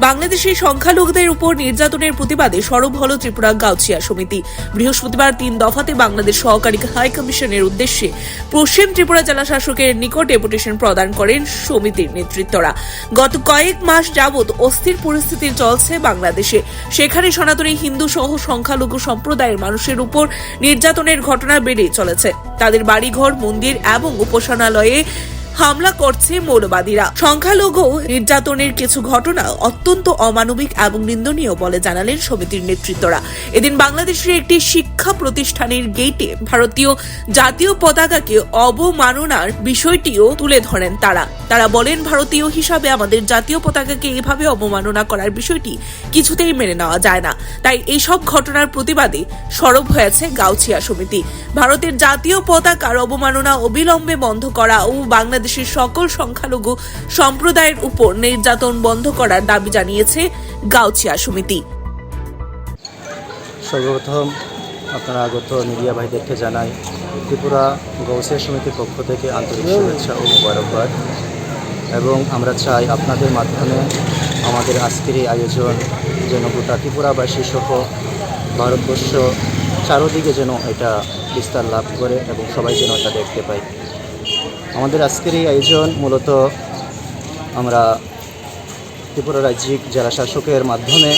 বাংলাদেশে সংখ্যালঘুদের উপর নির্যাতনের প্রতিবাদে সরব হল ত্রিপুরা গাউছিয়া সমিতি। বৃহস্পতিবার 3 দফাতে বাংলাদেশ সহকারী হাই কমিশনের উদ্দেশ্যে পশ্চিম ত্রিপুরা জেলা শাসকের নিকট ডেপুটেশন প্রদান করেন সমিতির নেতৃত্বরা। গত কয়েক মাস যাবৎ অস্থির পরিস্থিতি চলছে বাংলাদেশে। সেখানে সনাতনী হিন্দু সহ সংখ্যালঘু সম্প্রদায়ের মানুষের উপর নির্যাতনের ঘটনা বেড়ে চলেছে। তাদের বাড়িঘর, মন্দির এবং উপাসনালয়ে হামলা করছে মৌলবাদীরা। সংখ্যালঘু নির্যাতনের কিছু ঘটনা অত্যন্ত অমানবিক এবং নিন্দনীয় বলে জানালেন সমিতির নেতৃত্বরা। এদিন বাংলাদেশের একটি শিক্ষা প্রতিষ্ঠানের গেটে ভারতীয় জাতীয় পতাকাকে অবমাননার বিষয়টিও তুলে ধরেন তারা বলেন, ভারতীয় হিসাবে আমাদের জাতীয় পতাকাকে এভাবে অবমাননা করার বিষয়টি কিছুতেই মেনে নেওয়া যায় না। তাই এইসব ঘটনার প্রতিবাদে সরব হয়েছে গাউছিয়া সমিতি। ভারতের জাতীয় পতাকার অবমাননা অবিলম্বে বন্ধ করা ও বাংলাদেশের সকল সংখ্যালঘু সম্প্রদায়ের উপর নির্যাতন বন্ধ করার দাবি জানিয়েছে গাউছিয়া সমিতি। সর্বপ্রথম আপনারা আগত মিডিয়া ভাইদেরকে জানাই ত্রিপুরা গাউছিয়া সমিতির পক্ষ থেকে আন্তরিক শুভেচ্ছা ও মোবারকবাদ। এবং আমরা চাই আপনাদের মাধ্যমে আমাদের আজকের এই আয়োজন যেন গোটা ত্রিপুরাবাসী সহ ভারতবর্ষ চারদিকে যেন এটা বিস্তার লাভ করে এবং সবাই যেন এটা দেখতে পায়। আমাদের আজকের এই আয়োজন মূলত আমরা ত্রিপুরা রাজ্যিক জেলা শাসকের মাধ্যমে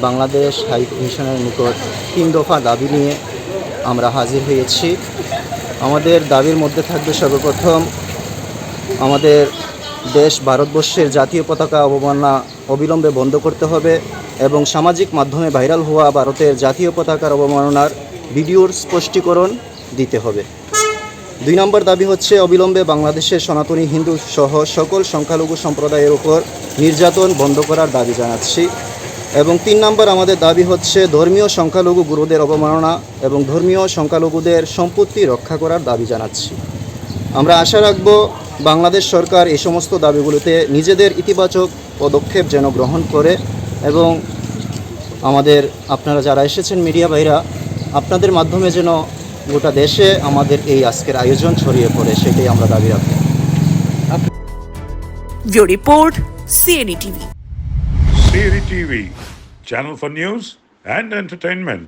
বাংলাদেশ হাই কমিশনের নিকট 3 দফা দাবি নিয়ে আমরা হাজির হয়েছি। আমাদের দাবির মধ্যে থাকবে সর্বপ্রথম আমাদের দেশ ভারতবর্ষের জাতীয় পতাকা অবমাননা অবিলম্বে বন্ধ করতে হবে এবং সামাজিক মাধ্যমে ভাইরাল হওয়া ভারতের জাতীয় পতাকার অবমাননার ভিডিওর স্পষ্টীকরণ দিতে হবে। 2 নম্বর দাবি হচ্ছে অবিলম্বে বাংলাদেশের সনাতনী হিন্দু সহ সকল সংখ্যালঘু সম্প্রদায়ের উপর নির্যাতন বন্ধ করার দাবি জানাচ্ছি। এবং 3 নম্বর আমাদের দাবি হচ্ছে ধর্মীয় সংখ্যালঘু গুরুদের অবমাননা এবং ধর্মীয় সংখ্যালঘুদের সম্পত্তি রক্ষা করার দাবি জানাচ্ছি। আমরা আশা রাখব বাংলাদেশ সরকার এই সমস্ত দাবিগুলোতে নিজেদের ইতিবাচক পদক্ষেপ যেন গ্রহণ করে এবং আমাদের আপনারা যারা এসেছেন মিডিয়া ভাইরা, আপনাদের মাধ্যমে যেন গোটা দেশে আমাদের এই আজকের আয়োজন ছড়িয়ে পড়ে, সেটাই আমরা দাবি রাখব। Bureau report, CNE TV. CNE TV, channel for news and entertainment.